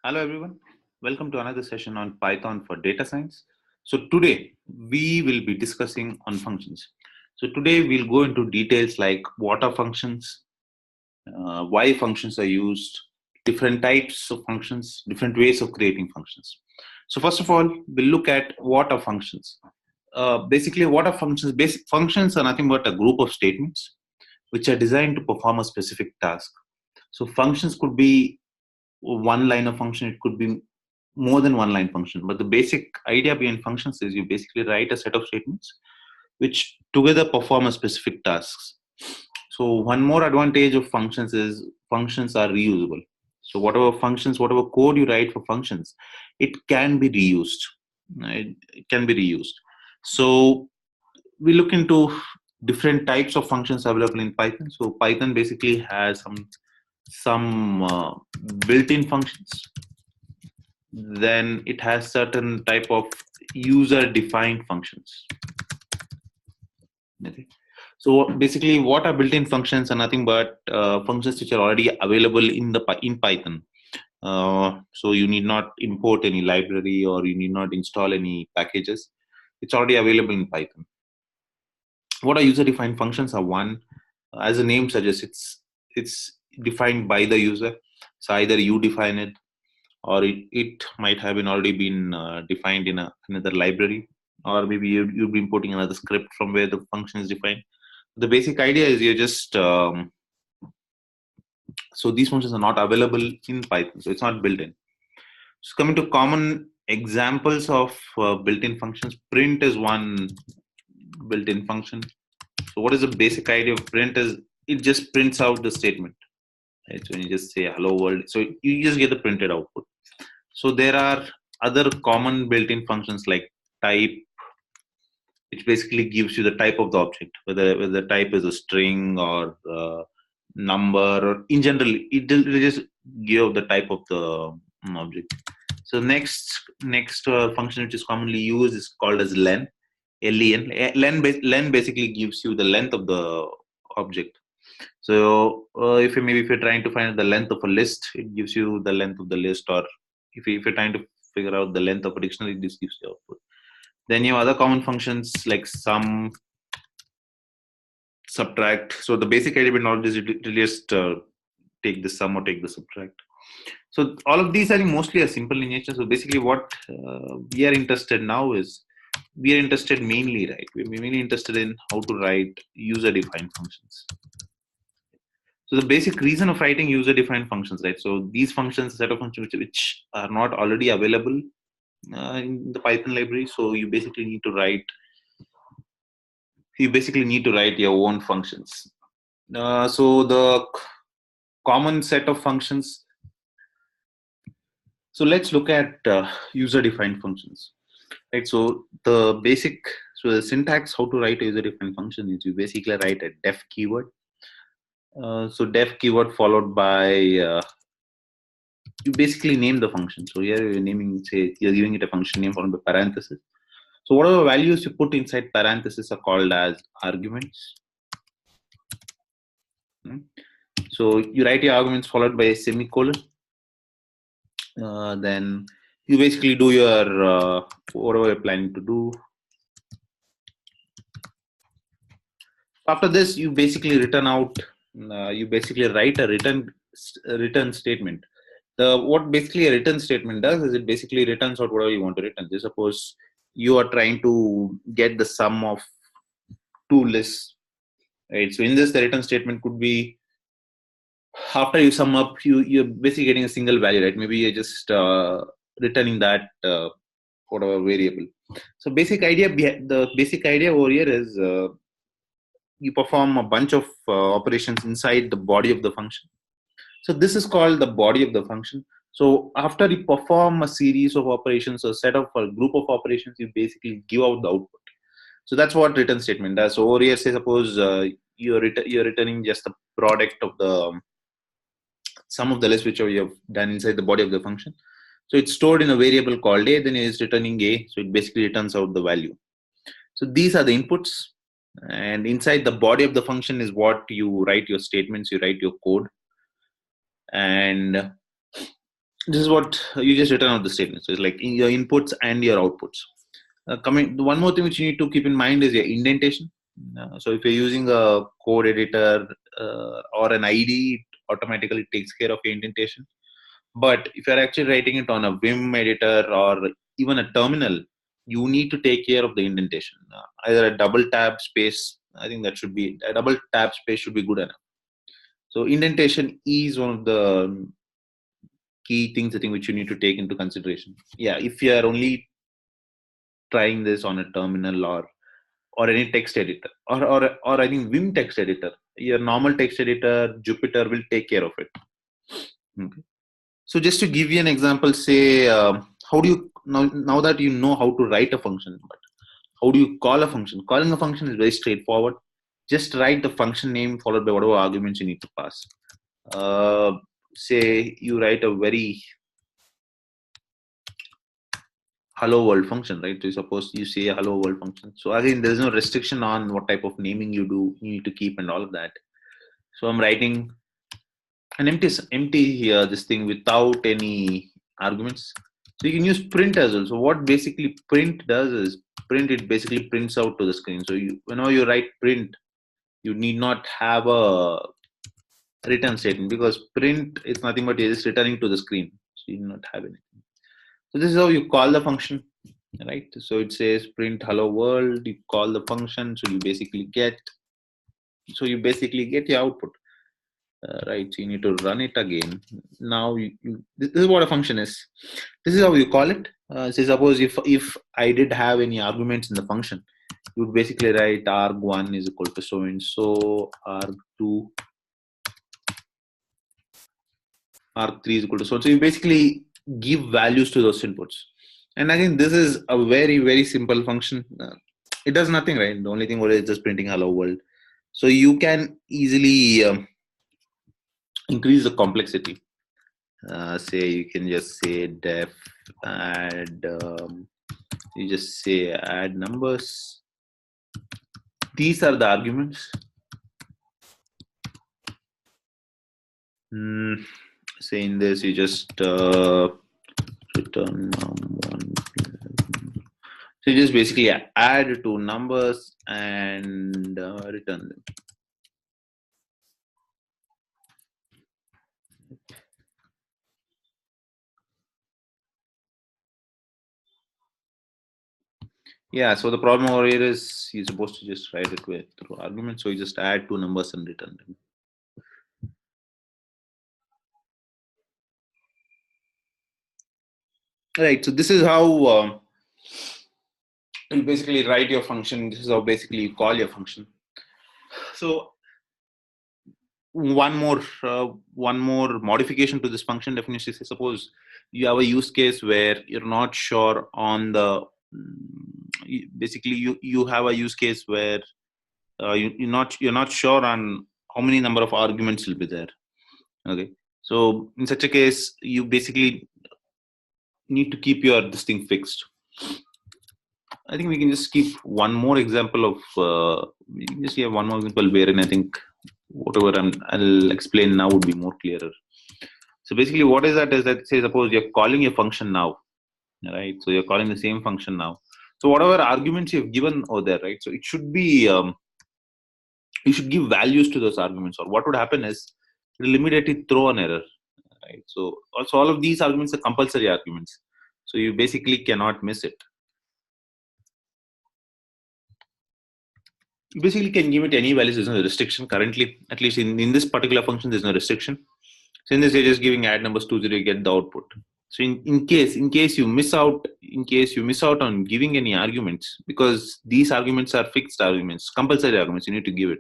Hello everyone, welcome to another session on Python for data science. So today we will be discussing on functions. So today we'll go into details like what are functions, why functions are used, different types of functions, different ways of creating functions. So first of all, we'll look at what are functions. Basically, what are functions? Basic functions are nothing but a group of statements which are designed to perform a specific task. So functions could be one line of function, it could be more than one line function, but the basic idea behind functions is you basically write a set of statements which together perform a specific tasks. So one more advantage of functions is functions are reusable. So whatever code you write for functions, it can be reused. It can be reused. So we look into different types of functions available in Python. So Python basically has some built-in functions. Then it has certain type of user-defined functions. Okay. So basically, what are built-in functions are nothing but functions which are already available in Python. So you need not import any library or you need not install any packages. It's already available in Python. What are user-defined functions are one, as the name suggests, it's defined by the user. So either you define it or it might have already been defined in another library, or maybe you'll be importing another script from where the function is defined. The basic idea is you're just so these functions are not available in Python, so it's not built in. So coming to common examples of built-in functions, print is one built-in function. So what is the basic idea of print is it just prints out the statement. Right? So when you just say hello world, so you just get the printed output. So there are other common built-in functions like type, which basically gives you the type of the object, whether the type is a string or number, or in general, it just give the type of the object. So next function which is commonly used is called as len. Len. Len basically gives you the length of the object. So if you're trying to find the length of a list, it gives you the length of the list, or if you're trying to figure out the length of a dictionary, this gives you output. Then you have other common functions like sum, subtract. So the basic idea behind all this is to just take the sum or take the subtract. So all of these are mostly simple in nature. So basically what we are interested now is we are interested mainly, right? We're mainly interested in how to write user-defined functions. So the basic reason of writing user-defined functions, right? So these functions, set of functions which are not already available in the Python library. So you basically need to write your own functions. So the common set of functions. So let's look at user-defined functions. Right. So the syntax how to write a user-defined function is you basically write a def keyword. So def keyword followed by you basically name the function. So here you're naming, say you're giving it a function name followed by parenthesis. So whatever values you put inside parenthesis are called as arguments. So you write your arguments followed by a semicolon. Then you basically do your whatever you're planning to do. After this, you basically return out. You basically write a return statement. What basically a return statement does is it basically returns out whatever you want to return. So suppose you are trying to get the sum of two lists, right? So in this, the return statement could be after you sum up, you're basically getting a single value, right? Maybe you're just returning that whatever variable. So the basic idea over here is you perform a bunch of operations inside the body of the function. So this is called the body of the function. So after you perform a series of operations or set up a group of operations, you basically give out the output. So that's what return statement does. So over here, say suppose you're returning just the product of the sum of the list which you have done inside the body of the function. So it's stored in a variable called a, then it's returning a. So it basically returns out the value. So these are the inputs. And inside the body of the function is what you write your statements, you write your code. And this is what you just return out the statement. So it's like in your inputs and your outputs. Coming, one more thing which you need to keep in mind is your indentation. So if you're using a code editor or an IDE, it automatically takes care of your indentation. But if you're actually writing it on a Vim editor or even a terminal, you need to take care of the indentation. Either a double tab space, I think that should be a double tab space should be good enough. So indentation is one of the key things I think which you need to take into consideration. Yeah, if you are only trying this on a terminal or any text editor or I think Vim text editor, your normal text editor Jupyter will take care of it. Okay. So just to give you an example, say how do you now that you know how to write a function, but how do you call a function? Calling a function is very straightforward. Just write the function name followed by whatever arguments you need to pass. Say you write a very hello world function, right? So suppose you say a hello world function. So again, there's no restriction on what type of naming you need to keep and all of that. So I'm writing an empty here, this thing without any arguments. So you can use print as well. So what basically print does is print, it basically prints out to the screen. So whenever you write print, you need not have a return statement, because print is nothing but you're just returning to the screen. So you do not have anything. So this is how you call the function, right? So it says print hello world, you call the function, so you basically get your output. Right, so you need to run it again. Now this is what a function is. This is how you call it. Say suppose if I did have any arguments in the function, you would basically write arg1 is equal to so and so, arg2, arg3 is equal to so. So you basically give values to those inputs. And again, this is a very simple function. It does nothing, right? The only thing is just printing hello world. So you can easily increase the complexity. Say you can just say def add, you just say add numbers. These are the arguments. Say in this you just return num1. So you just basically add two numbers and return them. Yeah, so the problem over here is you're supposed to just write it through arguments. So you just add two numbers and return them. Right, so this is how you basically write your function. This is how basically you call your function. So one more modification to this function definition is, suppose you have a use case where you're not sure on the basically you have a use case where you're not sure on how many number of arguments will be there. Okay, so in such a case you basically need to keep this thing fixed. I think we can just keep one more example of we can just give one more example wherein I think whatever I'll explain now would be more clearer. So basically what is that say suppose you're calling a function now, right? So you're calling the same function now. So whatever arguments you've given over there, right? So it should be you should give values to those arguments, or what would happen is it will immediately throw an error, right? So also all of these arguments are compulsory arguments, so you basically cannot miss it. You basically can give it any values. There's no restriction currently, at least in this particular function there's no restriction. So in this you're just giving add numbers 20, you get the output. So in case you miss out on giving any arguments, because these arguments are fixed arguments, compulsory arguments, you need to give it.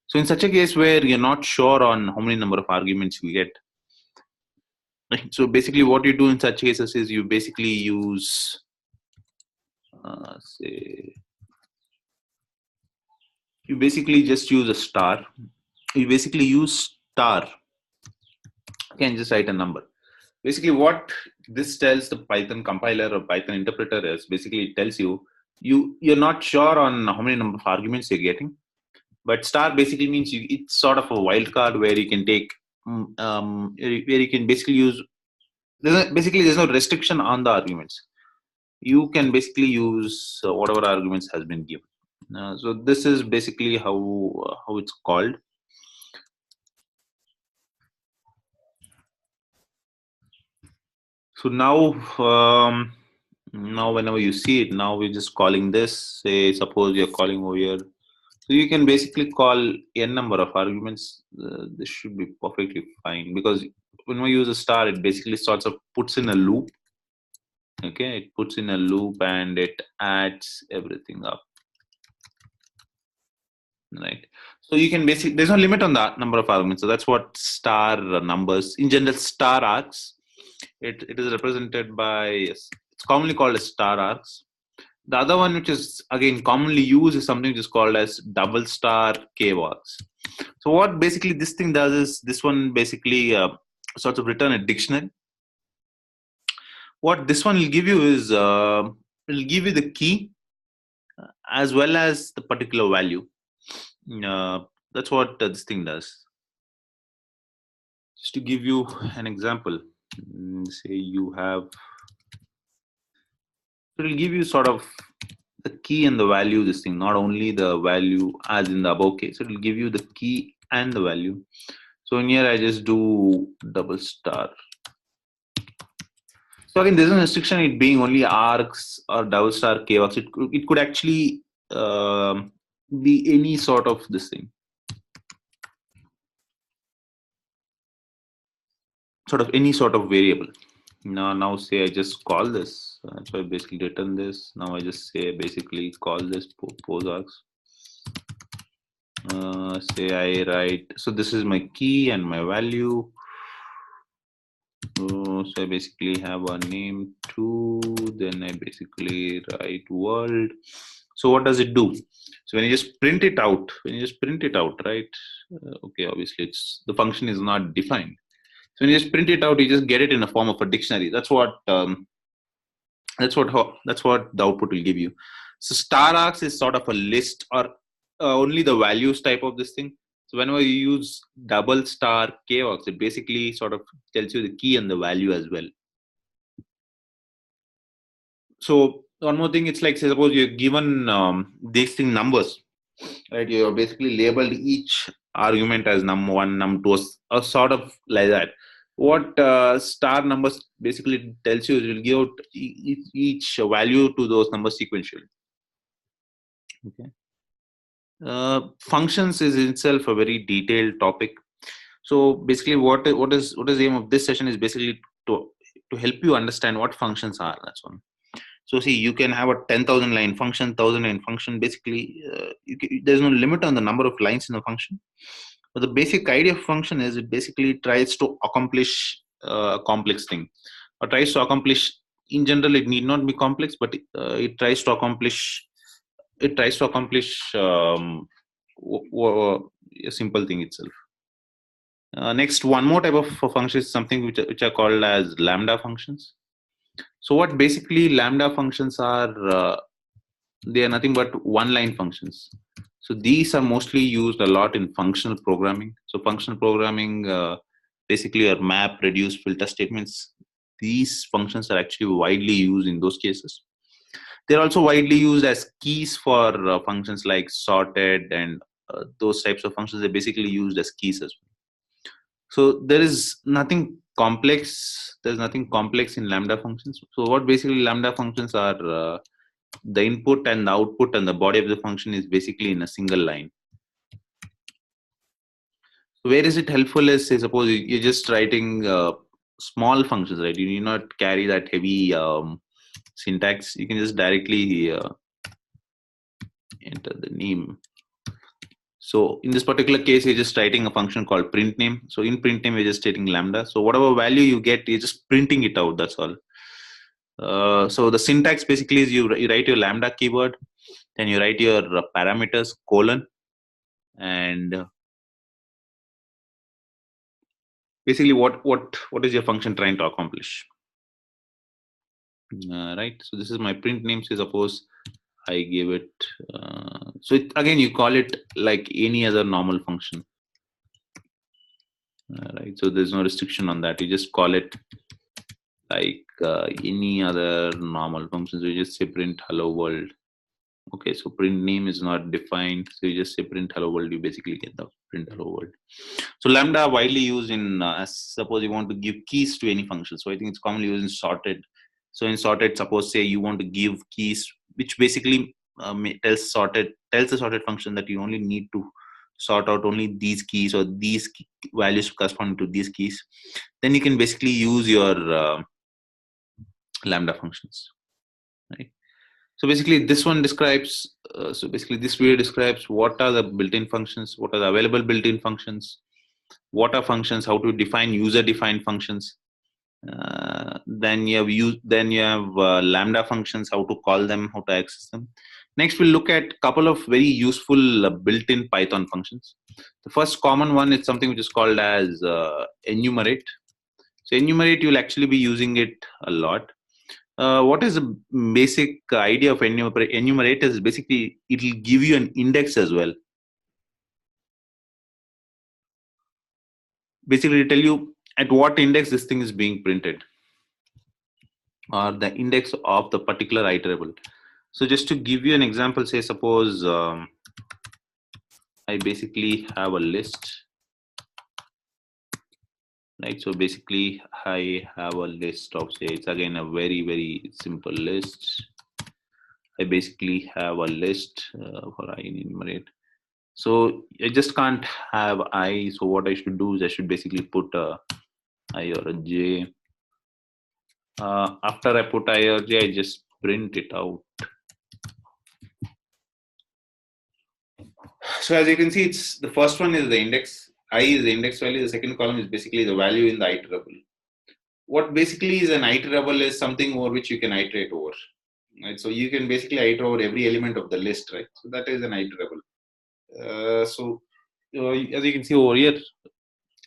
So in such a case where you're not sure on how many number of arguments you get, right? So basically what you do in such cases is you basically use you basically just use a star. You basically use star. You can just write a number. Basically what this tells the Python compiler or Python interpreter is, basically it tells you're not sure on how many number of arguments you're getting, but star basically means it's sort of a wildcard where you can take where you can basically use basically there's no restriction on the arguments. You can basically use whatever arguments has been given. So this is basically how it's called. So now whenever you see it, now we're just calling this. Say suppose you're calling over here. So you can basically call n number of arguments. This should be perfectly fine, because when we use a star, it basically sorts of puts in a loop. Okay, it puts in a loop and it adds everything up. Right. So you can basically, there's no limit on the number of arguments. So that's what star numbers, in general, star arcs. It is represented by, it's commonly called as star arcs. The other one, which is again commonly used, is something which is called as double star cave arcs. So what basically this thing does is, this one basically sort of return a dictionary. What this one will give you is, will give you the key as well as the particular value. That's what this thing does. Just to give you an example, say you have, it will give you sort of the key and the value, this thing, not only the value as in the above case, it will give you the key and the value. So in here I just do double star. So again, there's no restriction it being only arcs or double star k arcs. It could actually be any sort of this thing, sort of any sort of variable. Now say I just call this. So I basically return this. Now I just say basically call this pose arcs. Say I write. So this is my key and my value. So I basically have a name 2. Then I basically write world. So what does it do? So when you just print it out, right? Okay, obviously the function is not defined. So when you just print it out, you just get it in the form of a dictionary. That's what the output will give you. So star arcs is sort of a list, or only the values type of this thing. So whenever you use double star k arcs, it basically sort of tells you the key and the value as well. So one more thing, it's like, say, suppose you're given these thing numbers, right? You're basically labeled each argument as num1, num2, or sort of like that. What star numbers basically tells you is, it will give out each value to those numbers sequentially. Okay. Functions is itself a very detailed topic. So basically, what is the aim of this session is basically to help you understand what functions are. That's one. So see, you can have a 10,000 line function, 1,000 line function. Basically, there's no limit on the number of lines in a function. But the basic idea of function is, it basically tries to accomplish a complex thing, or tries to accomplish. In general, it need not be complex, but it tries to accomplish. It tries to accomplish a simple thing itself. Next, one more type of function is something which are called as lambda functions. So what basically lambda functions are, they are nothing but one-line functions. So these are mostly used a lot in functional programming. So functional programming basically are map, reduce, filter statements. These functions are actually widely used in those cases. They're also widely used as keys for functions like sorted and those types of functions. They're basically used as keys as well. So there is nothing complex. There's nothing complex in lambda functions. So what basically lambda functions are, the input and the output and the body of the function is basically in a single line. Where is it helpful is, say, suppose you're just writing small functions, right? You need not carry that heavy syntax. You can just directly enter the name. So in this particular case, you're just writing a function called print name. So in print name, you're just stating lambda. So whatever value you get, you're just printing it out. That's all. So the syntax basically is, you write your lambda keyword, then you write your parameters colon, and basically what is your function trying to accomplish. Right. So this is my print name. So suppose I give it. So again, you call it like any other normal function. Right. So there's no restriction on that. You just call it like any other normal functions. We just say print hello world. Okay, so print name is not defined, so you just say print hello world. You basically get the print hello world. So lambda widely used in suppose you want to give keys to any function. So I think it's commonly used in sorted. So in sorted, suppose say you want to give keys, which basically tells the sorted function that you only need to sort out only these keys or these values corresponding to these keys. Then you can basically use your lambda functions, right? So basically this one describes, so basically this video describes what are the built-in functions, what are the available built-in functions, what are functions, how to define user-defined functions. Then you have lambda functions, how to call them, how to access them. Next, we'll look at a couple of very useful built-in Python functions. The first common one is something which is called as enumerate. So enumerate, you'll actually be using it a lot. What is the basic idea of enumerate is basically it will give you an index as well. Basically, it tell you at what index this thing is being printed, or the index of the particular iterable. So just to give you an example, say suppose I basically have a list, right? So basically I have a list of, say it's again a very simple list. I basically have a list for I enumerate. So I just can't have I. So what I should do is I should basically put a I or a j. After I put I or j, I just print it out. So as you can see, it's the first one is the index. I is the index value. The second column is basically the value in the iterable. What basically is an iteration is something over which you can iterate over. Right? So you can basically iterate over every element of the list, right? So that is an iteration. As you can see over here,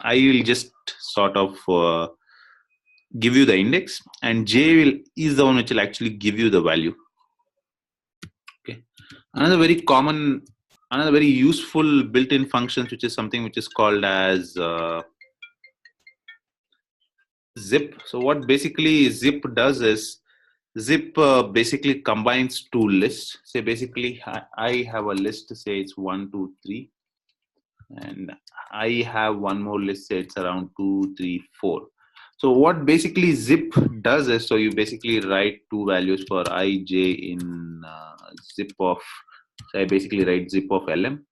I will just sort of give you the index, and is the one which will actually give you the value. Okay. Another very useful built-in functions, which is something which is called as zip. So what basically zip does is zip basically combines two lists. Say basically I have a list, say it's 1, 2, 3, and I have one more list, say it's around 2, 3, 4. So what basically zip does is, so you basically write two values for I, j in zip of, so I basically write zip of lm.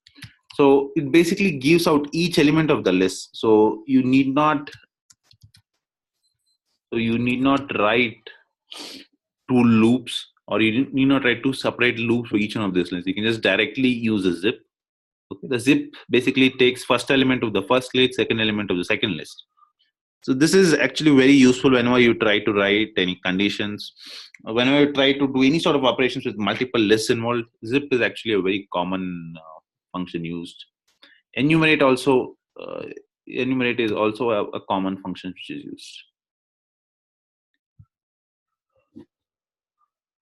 So it basically gives out each element of the list. So you need not write two loops, or you need not write two separate loops for each one of these lists. You can just directly use a zip. Okay, the zip basically takes first element of the first list, second element of the second list. So this is actually very useful whenever you try to write any conditions, whenever you try to do any sort of operations with multiple lists involved. Zip is actually a very common function used. Enumerate is also a common function which is used.